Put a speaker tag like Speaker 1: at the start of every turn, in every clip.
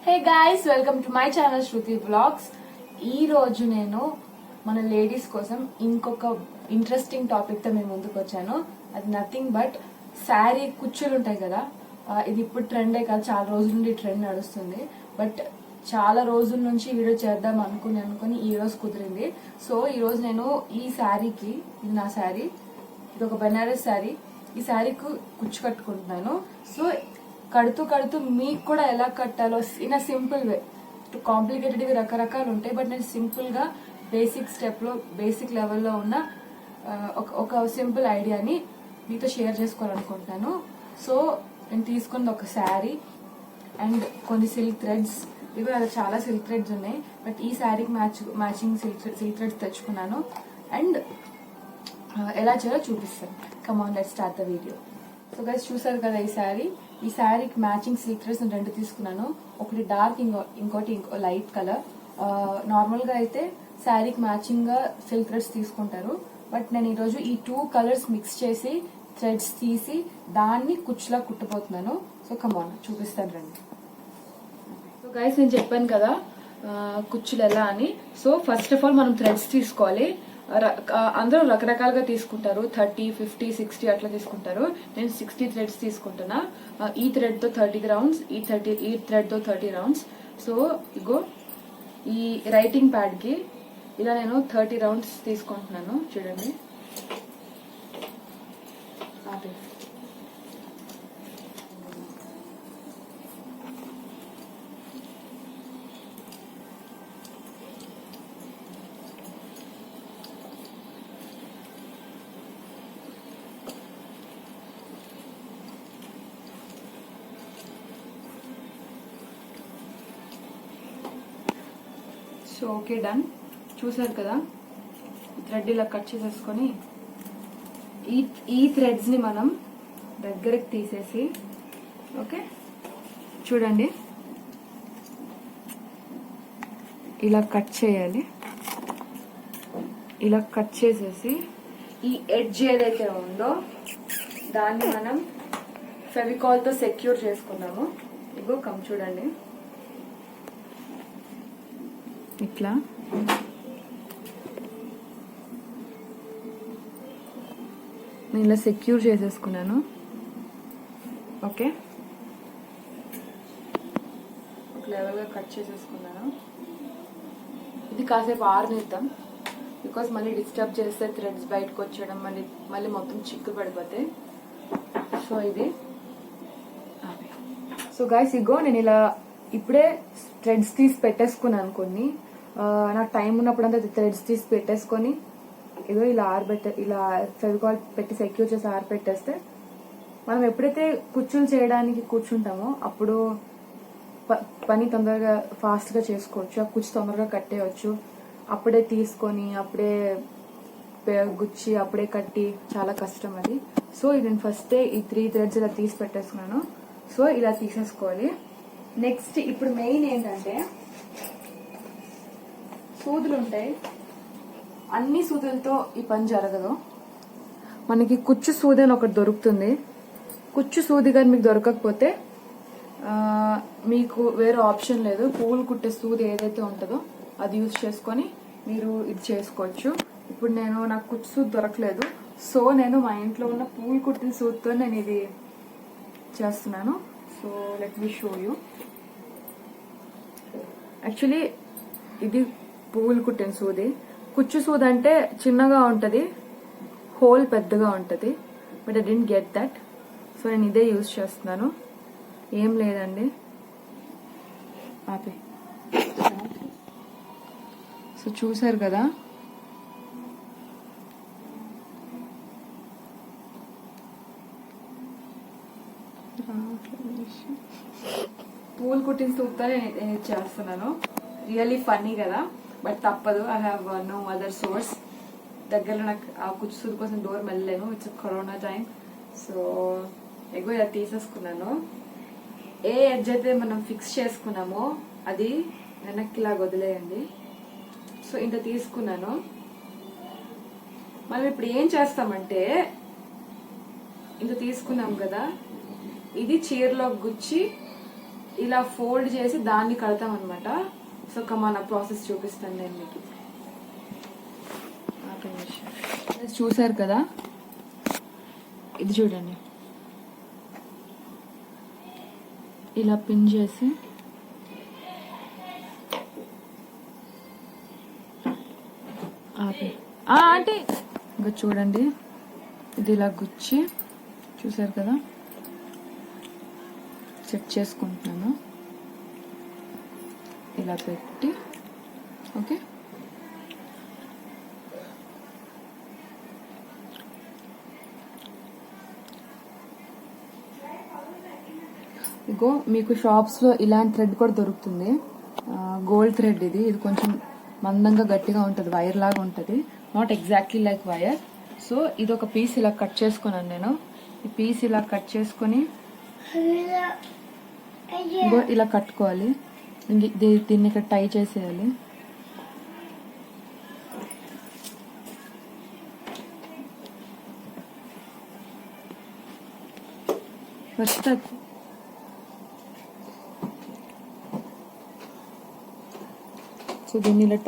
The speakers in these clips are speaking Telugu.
Speaker 1: Hey guys, welcome to my channel Shruti vlogs. ఈ రోజు నేను మన లేడీస్ కోసం ఇంకొక ఇంట్రెస్టింగ్ టాపిక్ తో మేము ముందుకు వచ్చాను. అది నథింగ్ బట్ శారీ కుచ్చులు ఉంటాయి కదా. ఇది ఇప్పుడు ట్రెండే కాదు, చాలా రోజుల నుండి ట్రెండ్ నడుస్తుంది. బట్ చాలా రోజుల నుంచి వీడియో చేద్దాం అనుకుని ఈ రోజు కుదిరింది. సో ఈ రోజు నేను ఈ శారీకి, ఇది నా శారీ, ఇది ఒక బెనారస్ శారీ, ఈ శారీకి కుచ్చు కట్టుకుంటున్నాను. సో కడుతూ మీకు కూడా ఎలా కట్టాలో in a simple way. Complicated రకరకాలు ఉంటాయి, బట్ నేను సింపుల్ గా బేసిక్ స్టెప్ లో, బేసిక్ లెవెల్లో ఉన్న ఒక సింపుల్ ఐడియాని మీతో షేర్ చేసుకోవాలనుకుంటున్నాను. సో నేను తీసుకున్నది ఒక శారీ అండ్ కొన్ని సిల్క్ థ్రెడ్స్. ఇవి చాలా సిల్క్ థ్రెడ్స్ ఉన్నాయి, బట్ ఈ శారీకి మ్యాచింగ్ సిల్క్ థ్రెడ్స్ తెచ్చుకున్నాను. అండ్ ఎలా చేయాలో చూపిస్తాను. Come on, let's start the video. So guys, చూసారు కదా ఈ శారీకి మ్యాచింగ్ సిల్క్ థ్రెడ్స్ నేను రెండు తీసుకున్నాను. ఒకటి డార్క్, ఇంకోటి లైట్ కలర్. నార్మల్ గా అయితే శారీకి మ్యాచింగ్ గా సిల్క్ థ్రెడ్స్ తీసుకుంటారు, బట్ నేను ఈరోజు ఈ 2 కలర్స్ మిక్స్ చేసి థ్రెడ్స్ తీసి దాన్ని కుచ్చులా కుట్టబోతున్నాను. సో కమాన్, చూపిస్తాను రండి. సో గైస్, నేను చెప్పాను కదా కుచ్చులు ఎలా అని. సో ఫస్ట్ ఆఫ్ ఆల్ మనం థ్రెడ్స్ తీసుకోవాలి. అందరూ రకరకాలుగా తీసుకుంటారు, 30, 50, 60 అట్లా తీసుకుంటారు. నేను 60 థ్రెడ్స్ తీసుకుంటున్నా. ఈ థ్రెడ్ తో 30 రౌండ్స్, ఈ థ్రెడ్ తో 30 రౌండ్స్. సో ఇగో ఈ రైటింగ్ ప్యాడ్ కి ఇలా నేను 30 రౌండ్స్ తీసుకుంటున్నాను. చూడండి, సో ఓకే, డన్. చూసారు కదా, థ్రెడ్ ఇలా కట్ చేసేసుకొని ఈ థ్రెడ్స్ ని మనం దగ్గరికి తీసేసి, ఓకే చూడండి, ఇలా కట్ చేయాలి. ఇలా కట్ చేసేసి ఈ ఎడ్జ్ ఏదైతే ఉందో దాన్ని మనం ఫెవికాల్ తో సెక్యూర్ చేసుకున్నాము. ఇగో చూడండి, ఇట్లా నేను ఇలా సెక్యూర్ చేసేసుకున్నాను. ఓకే, ఒక లెవెల్గా కట్ చేసేసుకున్నాను. ఇది కాసేపు ఆరనిద్దాం, బికాస్ మళ్ళీ డిస్టర్బ్ చేస్తే థ్రెడ్స్ బయటకు వచ్చేయడం, మళ్ళీ మొత్తం చిక్కు పడిపోతాయి. సో ఇది సో గైస్, ఇగో నేను ఇలా ఇప్పుడే థ్రెడ్స్ తీసి పెట్టేసుకున్నాను కొన్ని. నాకు టైం ఉన్నప్పుడు అంతా థ్రెడ్స్ తీసి పెట్టేసుకొని ఇదో ఇలా ఇలా ఫెవికాల్ పెట్టి సెక్యూర్ చేసి ఆరబెట్టేస్తే మనం ఎప్పుడైతే కుచ్చులు చేయడానికి కూర్చుంటామో అప్పుడు పని తొందరగా ఫాస్ట్ గా చేసుకోవచ్చు. ఆ కుచ్చు తొందరగా కట్టేయచ్చు. అప్పుడే తీసుకొని అప్పుడే గుచ్చి అప్పుడే కట్టి చాలా కష్టం అది. సో నేను ఫస్టే ఈ 3 థ్రెడ్స్ ఇలా తీసి పెట్టేసుకున్నాను. సో ఇలా తీసేసుకోవాలి. నెక్స్ట్ ఇప్పుడు మెయిన్ ఏంటంటే, సూదులు ఉంటాయి. అన్ని సూదులతో ఈ పని జరగదు. మనకి కుచ్చు సూది అని ఒకటి దొరుకుతుంది. కుచ్చు సూది కానీ మీకు దొరకకపోతే మీకు వేరే ఆప్షన్ లేదు. పువ్వులు కుట్టే సూది ఏదైతే ఉంటుందో అది యూజ్ చేసుకొని మీరు ఇది చేసుకోవచ్చు. ఇప్పుడు నాకు కుచ్చు సూది దొరకలేదు, సో నేను మా ఇంట్లో ఉన్న పువ్వులు కుట్టిన సూదితో నేను ఇది చేస్తున్నాను. So let me show you. Actually ఇది పువ్వులు కుట్టిన సూది. కుచ్చు సూది అంటే చిన్నగా ఉంటది, హోల్ పెద్దగా ఉంటది, but I didn't get that. So నేను ఇదే యూజ్ చేస్తున్నాను. ఏం లేదండి, ఆపే. సో చూసారు కదా, పూలు కుట్టిన సూత్తో నేను చేస్తున్నాను. రియల్లీ ఫన్నీ కదా, బట్ తప్పదు. I have no other source. దగ్గరలో నాకు ఆ కుచ్చు సూది కోసం డోర్ వెళ్ళలేను. It's corona time. సో ఎగో ఇలా తీసేసుకున్నాను. ఏ ఎడ్జ్ అయితే మనం ఫిక్స్ చేసుకున్నామో అది వెనక్కి ఇలా వదిలేయండి. సో ఇంత తీసుకున్నాను. మనం ఇప్పుడు ఏం చేస్తామంటే, ఇంత తీసుకున్నాం కదా, ఇది చీరలో గుచ్చి ఇలా ఫోల్డ్ చేసి దాన్ని కడతాం అనమాట. సో మన ప్రాసెస్ చూపిస్తాను నేను మీకు. చూసారు కదా, ఇది చూడండి, ఇలా పిన్ చేసి అంటే ఇంకా చూడండి, ఇది ఇలా గుచ్చి, చూసారు కదా, సెట్ చేసుకుంటున్నాను. ఇలా పెట్టి ఓకే. ఇగో మీకు షాప్స్లో ఇలాంటి థ్రెడ్ కూడా దొరుకుతుంది, గోల్డ్ థ్రెడ్. ఇది కొంచెం మందంగా గట్టిగా ఉంటుంది, వైర్ లాగా ఉంటుంది, not exactly like wire. So ఇది ఒక పీస్ ఇలా కట్ చేసుకున్నాను నేను. ఈ పీస్ ఇలా కట్ చేసుకొని ఇగో ఇలా కట్టుకోవాలి. దీన్ని ఇక్కడ టై చేసేయాలి. ఫస్ట్ సో దీన్ని ఇలా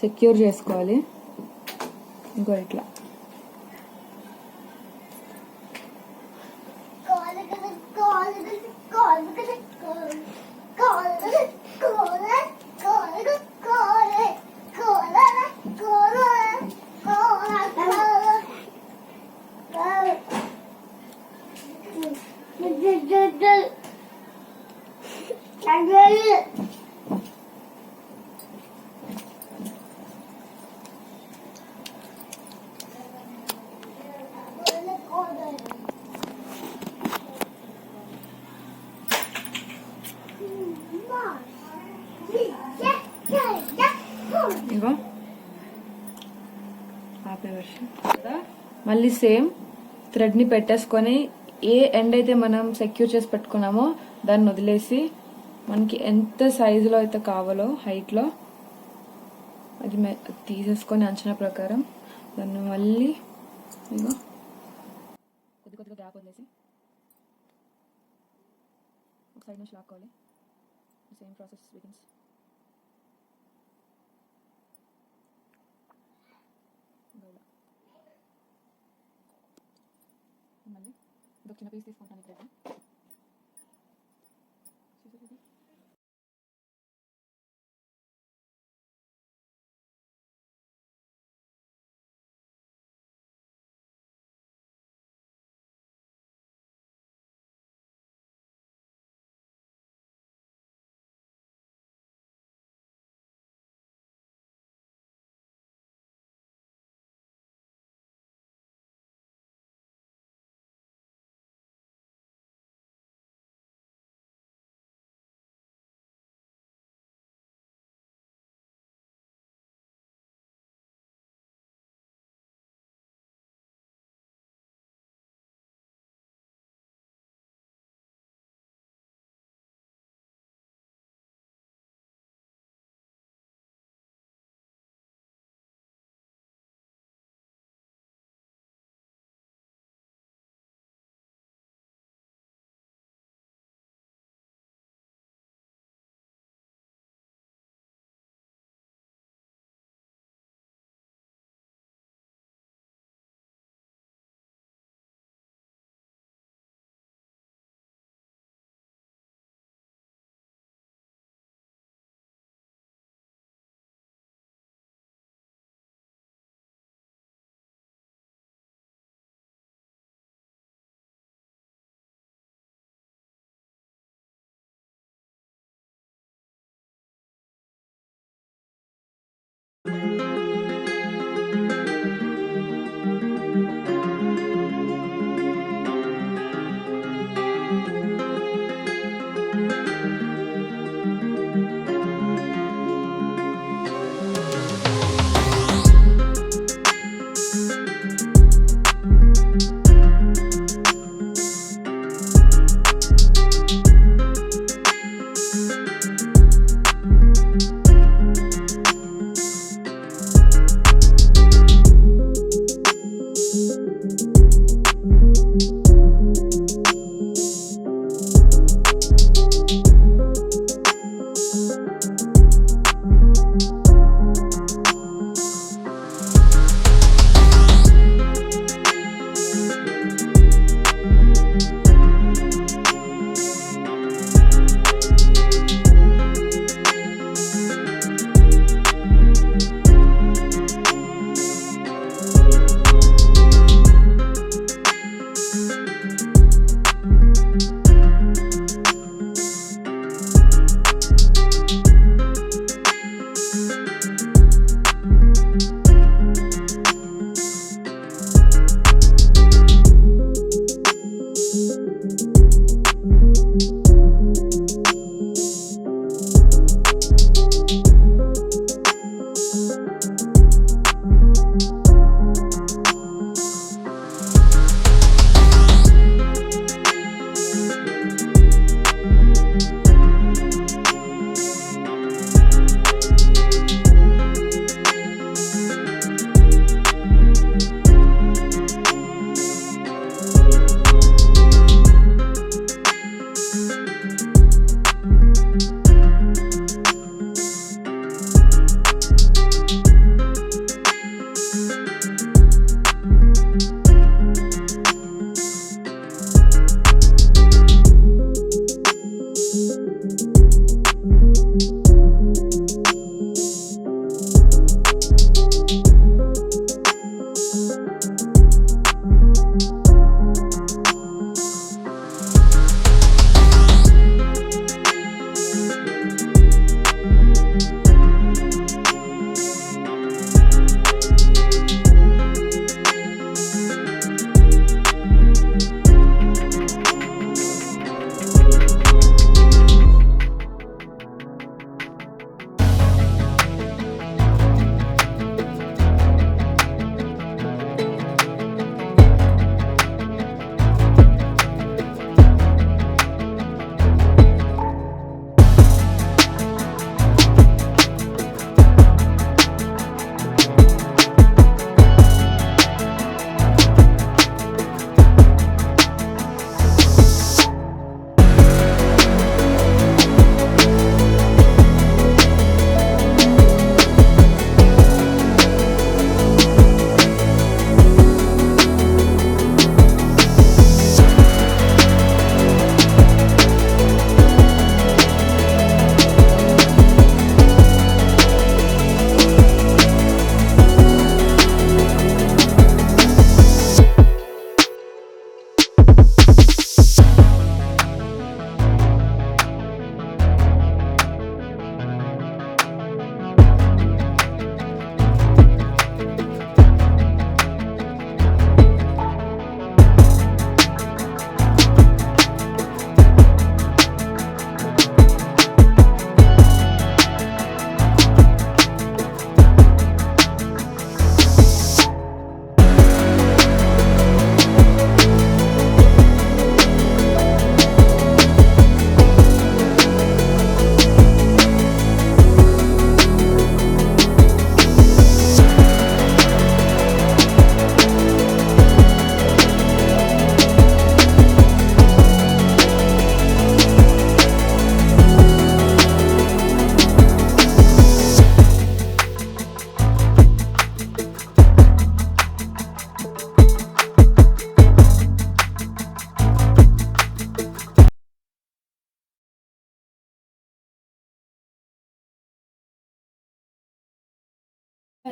Speaker 1: సెక్యూర్ చేసుకోవాలి. ఇంకో ఇట్లా ఇగో మళ్ళీ సేమ్ థ్రెడ్ని పెట్టేసుకొని ఏ ఎండ్ అయితే మనం సెక్యూర్ చేసి పెట్టుకున్నామో దాన్ని వదిలేసి మనకి ఎంత సైజులో అయితే కావాలో హైట్లో అది తీసేసుకొని అంచనా ప్రకారం దాన్ని మళ్ళీ ఇగో కొద్దిగా గ్యాప్ వదిలేసి ఒక సైడ్ నుంచి లాక్కోవాలి. Same process begins. మళ్ళీ ఇంకొక చిన్న పీస్ తీసుకుంటాను ఇక్కడ.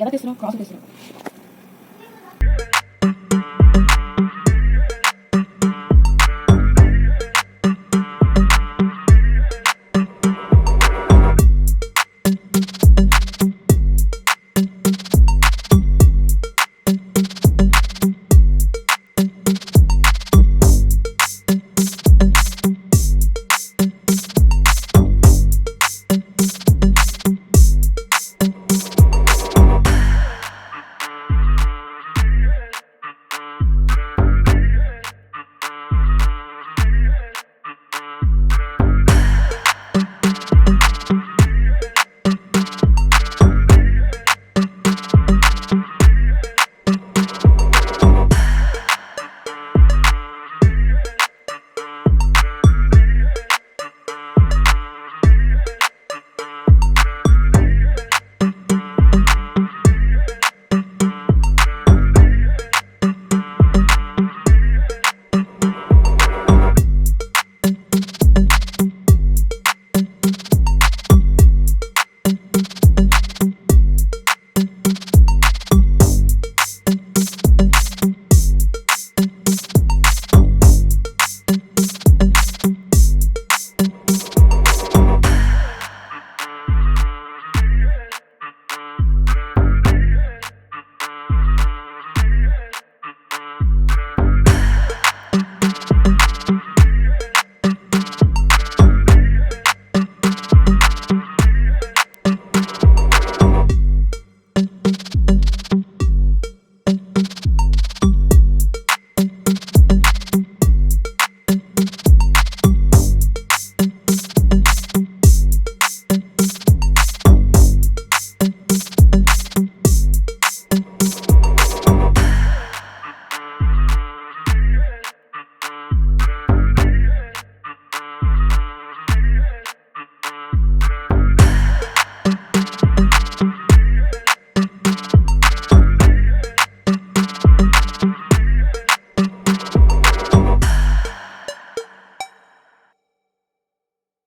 Speaker 1: ఎలా తీస్తున్నావు? క్రాస్ తీస్తున్నావు.